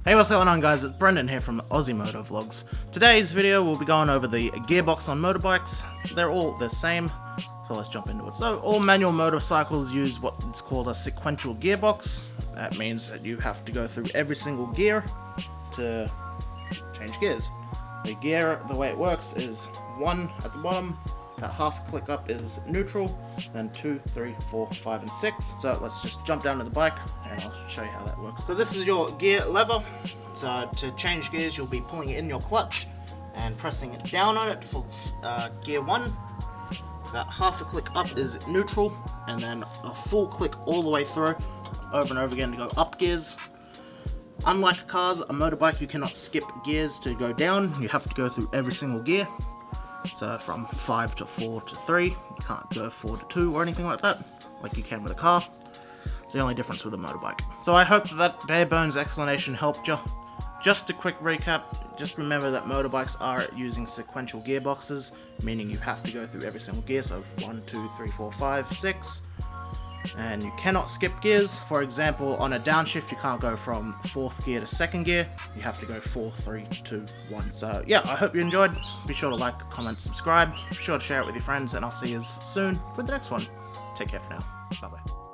Hey, what's going on guys, it's Brendan here from Aussie Moto Vlogs. Today's video we'll be going over the gearbox on motorbikes. They're all the same, so let's jump into it. So all manual motorcycles use what's called a sequential gearbox. That means that you have to go through every single gear to change gears. The gear, the way it works is 1 at the bottom, about half a click up is neutral, then 2, 3, 4, 5, and 6. So let's just jump down to the bike and I'll show you how that works. So this is your gear lever. So to change gears, you'll be pulling it in your clutch and pressing it down on it for gear 1. About half a click up is neutral, and then a full click all the way through, over and over again to go up gears. Unlike cars, a motorbike, you cannot skip gears to go down. You have to go through every single gear. So from 5 to 4 to 3, you can't go 4 to 2 or anything like that, like you can with a car. It's the only difference with a motorbike. So I hope that bare bones explanation helped you. Just a quick recap, just remember that motorbikes are using sequential gearboxes, meaning you have to go through every single gear, so 1, 2, 3, 4, 5, 6. And you cannot skip gears. For example, on a downshift you can't go from 4th gear to 2nd gear, you have to go 4, 3, 2, 1. So yeah, I hope you enjoyed. Be sure to like, comment, subscribe, be sure to share it with your friends, and I'll see you soon with the next one. Take care for now. Bye bye.